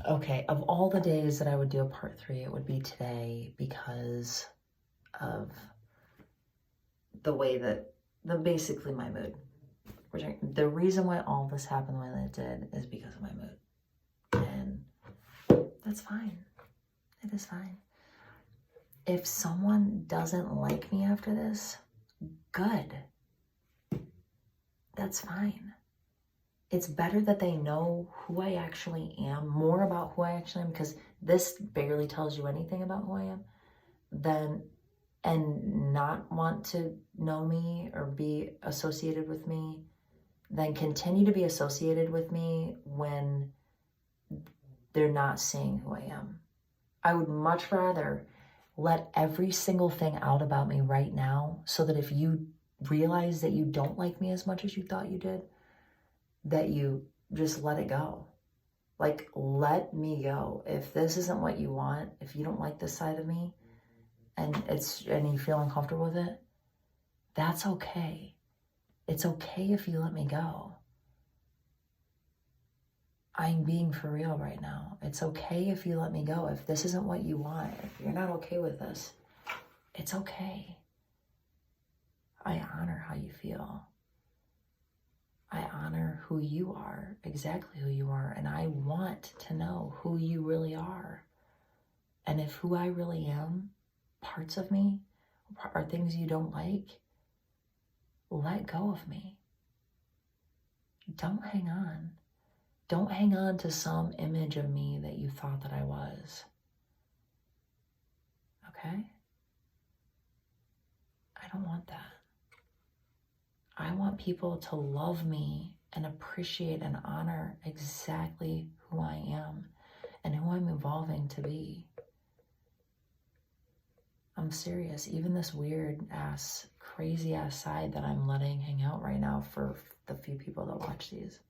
Okay, of all the days that I would do a part 3, it would be today because of the way that, basically my mood. The reason why all this happened the way that it did is because of my mood. And that's fine. It is fine. If someone doesn't like me after this, good. That's fine. It's better that they know who I actually am, more about who I actually am, because this barely tells you anything about who I am, and not want to know me or be associated with me, then continue to be associated with me when they're not seeing who I am. I would much rather let every single thing out about me right now, so that if you realize that you don't like me as much as you thought you did, that you just let it go. Like, let me go. If this isn't what you want, if you don't like this side of me, and you feel uncomfortable with it, that's okay. It's okay if you let me go. I'm being for real right now. It's okay if you let me go. If this isn't what you want, if you're not okay with this, it's okay. I honor how you feel. I honor who you are, exactly who you are, and I want to know who you really are. And if who I really am, parts of me, are things you don't like, let go of me. Don't hang on. Don't hang on to some image of me that you thought that I was. Okay? I don't want that. I want people to love me and appreciate and honor exactly who I am and who I'm evolving to be. I'm serious. Even this weird ass, crazy ass side that I'm letting hang out right now for the few people that watch these.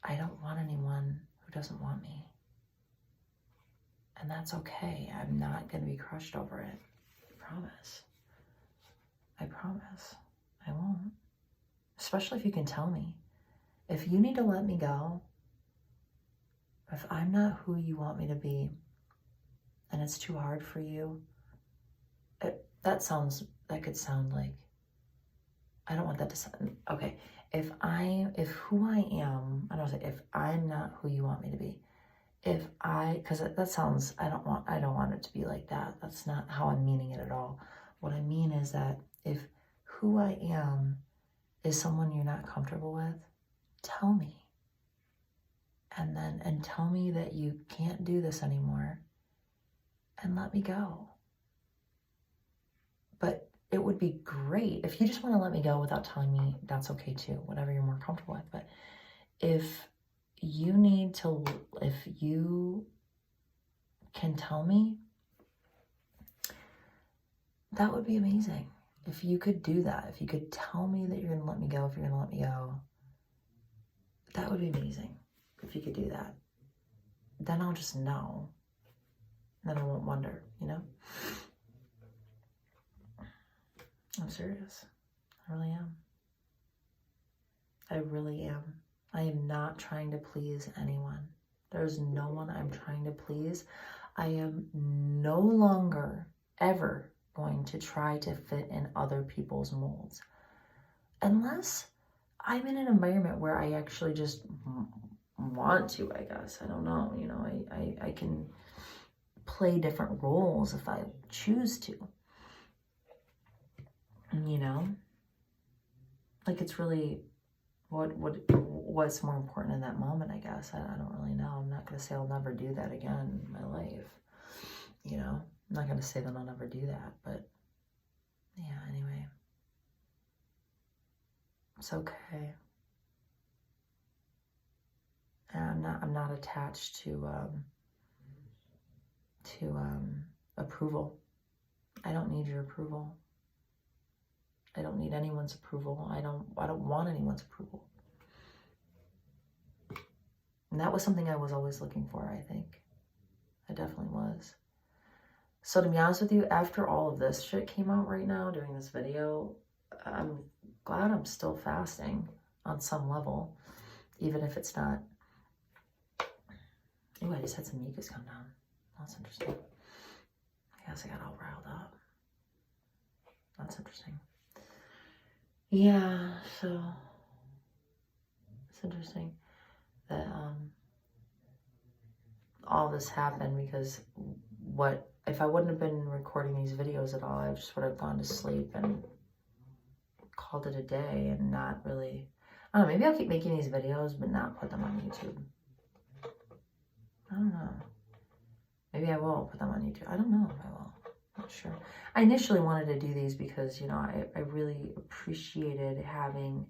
I don't want anyone who doesn't want me. And that's okay. I'm not going to be crushed over it. I promise. I promise. I won't. Especially if you can tell me. If you need to let me go, if I'm not who you want me to be, and it's too hard for you, that could sound like, I don't want that to sound, okay. If who I am, I don't say, if I'm not who you want me to be, because that sounds, I don't want it to be like that. That's not how I'm meaning it at all. What I mean is that if who I am is someone you're not comfortable with, tell me. And tell me that you can't do this anymore, and let me go. But it would be great if you just want to let me go without telling me, that's okay too, whatever you're more comfortable with. But if you can tell me, that would be amazing. If you could do that, if you could tell me that you're going to let me go, if you're going to let me go, that would be amazing. If you could do that, then I'll just know. Then I won't wonder, you know? I'm serious. I really am. I really am. I am not trying to please anyone. There's no one I'm trying to please. I am no longer ever going to try to fit in other people's molds. Unless I'm in an environment where I actually just want to, I guess. I don't know. You know, I can play different roles if I choose to. You know? Like, it's really what's more important in that moment, I guess. I don't really know. I'm not going to say I'll never do that again in my life. You know? I'm not going to say that I'll never do that, but yeah, anyway. It's okay. And I'm not attached to approval. I don't need your approval. I don't need anyone's approval. I don't want anyone's approval. And that was something I was always looking for, I think. I definitely was. So to be honest with you, after all of this shit came out right now during this video, I'm glad I'm still fasting. on some level, even if it's not. Oh, I just had some mucus come down. That's interesting. I guess I got all riled up. That's interesting. Yeah, so it's interesting that all this happened because if I wouldn't have been recording these videos at all, I just would have gone to sleep and called it a day and not really, I don't know, maybe I'll keep making these videos but not put them on YouTube. I don't know. Maybe I will put them on YouTube. I don't know if I will. Not sure. I initially wanted to do these because, you know, I really appreciated having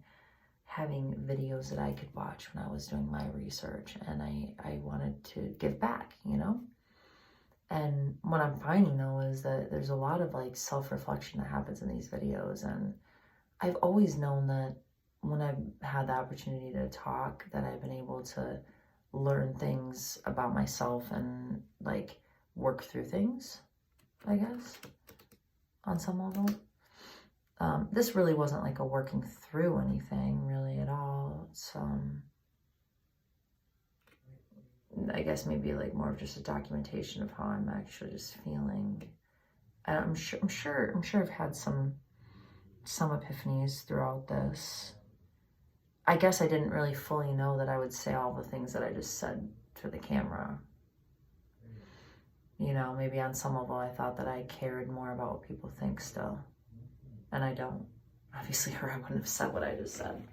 videos that I could watch when I was doing my research, and I wanted to give back, you know? And what I'm finding though is that there's a lot of like self-reflection that happens in these videos, and I've always known that when I've had the opportunity to talk, that I've been able to learn things about myself and like work through things, I guess, on some level. This really wasn't like a working through anything really at all. It's I guess maybe like more of just a documentation of how I'm actually just feeling. I'm sure I've had some epiphanies throughout this. I guess I didn't really fully know that I would say all the things that I just said to the camera. You know, maybe on some level I thought that I cared more about what people think still. And I don't. Obviously, or I wouldn't have said what I just said.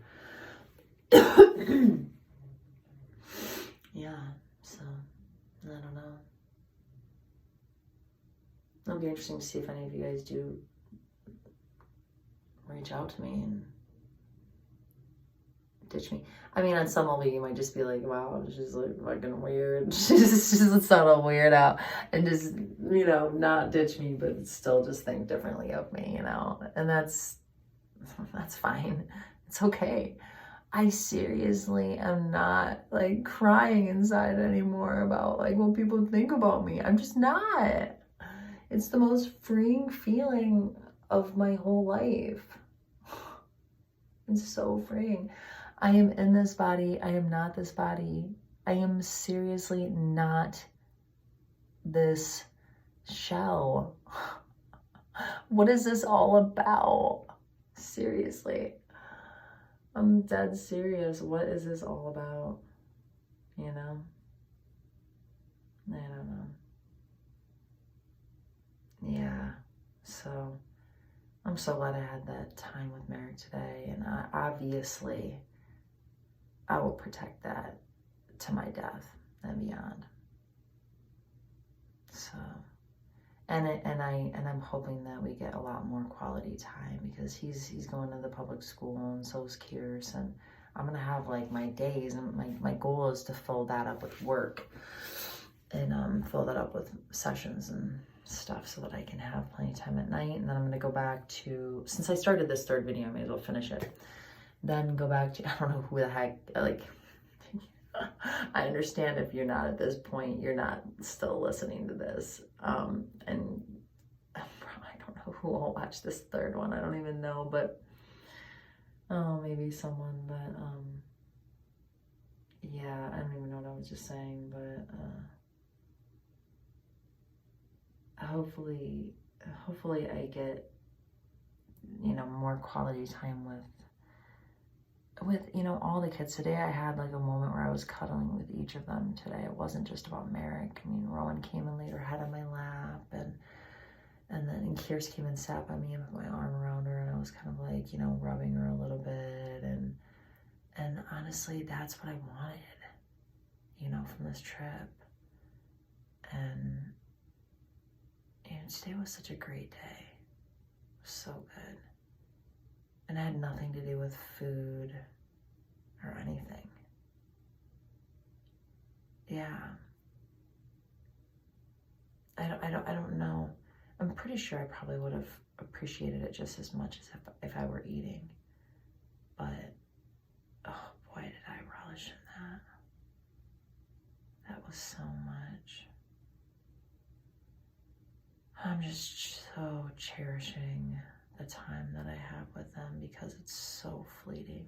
Yeah, so, I don't know. It'll be interesting to see if any of you guys do reach out to me and ditch me. I mean, on some level, you might just be like, wow, she's like fucking weird. She's just sound a weirdo and just, you know, not ditch me, but still just think differently of me, you know? And that's fine. It's okay. I seriously am not like crying inside anymore about like what people think about me. I'm just not. It's the most freeing feeling of my whole life. It's so freeing. I am in this body. I am not this body. I am seriously not this shell. What is this all about? Seriously. I'm dead serious. What is this all about? You know? I don't know. Yeah. So, I'm so glad I had that time with Merrick today. And obviously, I will protect that to my death and beyond. So, and I'm hoping that we get a lot more quality time, because he's going to the public school and so is Kier's, and I'm gonna have like my days, and my goal is to fill that up with work and fill that up with sessions and stuff so that I can have plenty of time at night. And then I'm gonna go back to, since I started this third video, I may as well finish it. Then go back to, I don't know who the heck, like, I understand if you're not at this point, you're not still listening to this. And I don't know who will watch this third one. I don't even know, but maybe someone, but yeah, I don't even know what I was just saying, but hopefully I get, you know, more quality time with, you know, all the kids. Today I had like a moment where I was cuddling with each of them today. It wasn't just about Merrick. I mean, Rowan came and laid her head on my lap, and then Kier's came and sat by me and put my arm around her, and I was kind of like, you know, rubbing her a little bit, and honestly, that's what I wanted, you know, from this trip. And today was such a great day. It was so good. And it had nothing to do with food or anything. Yeah. I don't know. I'm pretty sure I probably would have appreciated it just as much as if I were eating. But, oh boy, did I relish in that. That was so much. I'm just so cherishing the time that I have with them, because it's so fleeting.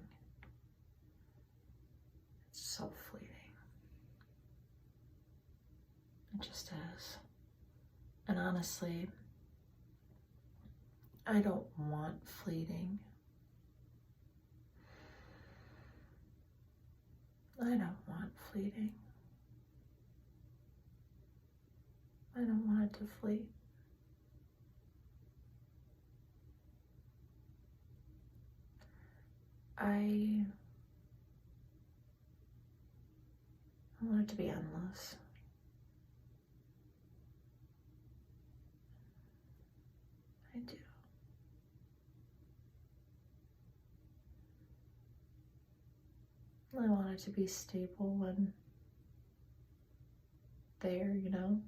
It just is. And honestly, I don't want fleeting. I don't want fleeting. I don't want it to fleet. I want it to be endless. I do. I want it to be stable and there, you know?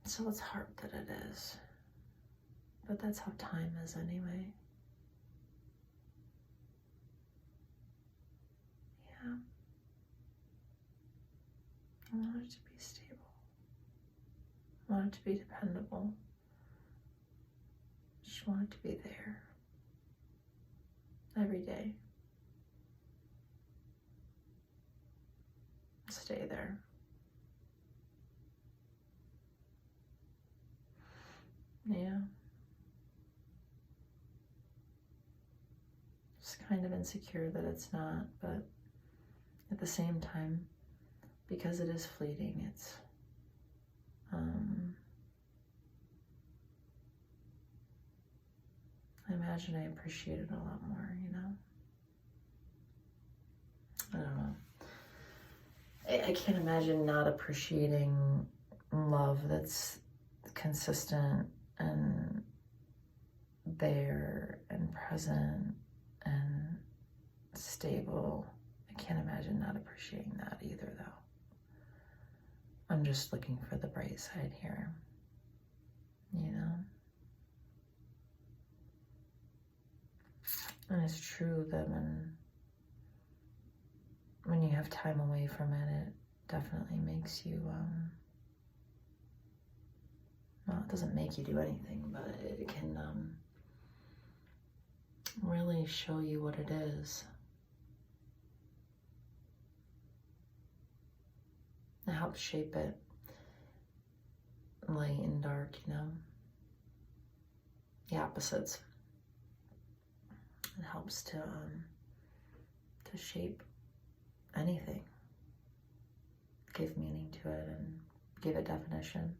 So it's hard that it is. But that's how time is anyway. Yeah. I want it to be stable. I want it to be dependable. I just want it to be there. Every day. Stay there. Yeah. Just kind of insecure that it's not, but at the same time, because it is fleeting, it's I imagine I appreciate it a lot more, you know? I don't know. I can't imagine not appreciating love that's consistent and there and present and stable. I can't imagine not appreciating that either, though. I'm just looking for the bright side here, you know? And it's true that when you have time away from it, it definitely makes you, well, it doesn't make you do anything, but it can really show you what it is. It helps shape it, light and dark, you know, the opposites. It helps to shape anything, give meaning to it and give it definition.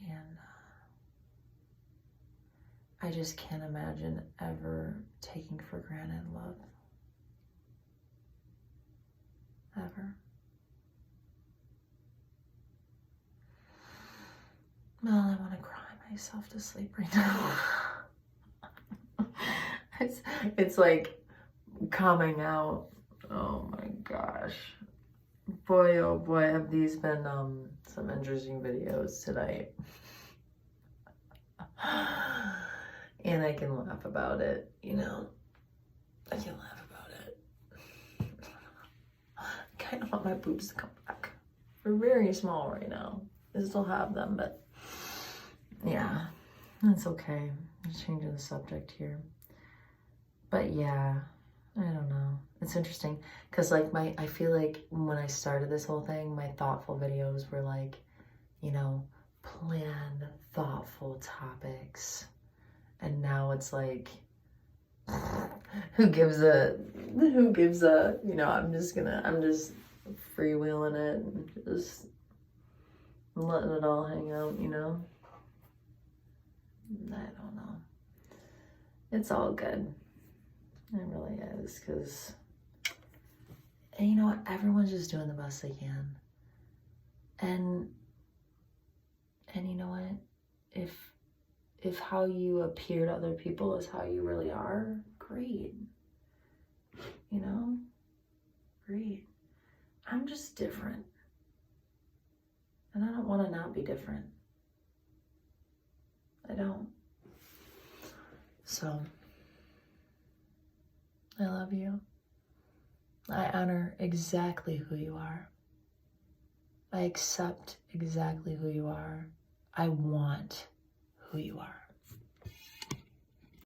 And I just can't imagine ever taking for granted love. Ever. Well, I want to cry myself to sleep right now. It's like coming out. Oh my gosh. Boy, oh boy, have these been some interesting videos tonight. And I can laugh about it, you know. I can laugh about it. I kind of want my boobs to come back. They're very small right now. I still have them, but yeah, that's okay. I'm changing the subject here. But yeah, I don't know. It's interesting because like I feel like when I started this whole thing, my thoughtful videos were like, you know, planned, thoughtful topics. And now it's like, who gives a, you know, I'm just freewheeling it and just letting it all hang out, you know? I don't know. It's all good. It really is, because, and you know what? Everyone's just doing the best they can. And you know what? If how you appear to other people is how you really are, great. You know? Great. I'm just different. And I don't want to not be different. I don't. So, I love you. I honor exactly who you are. I accept exactly who you are. I want who you are.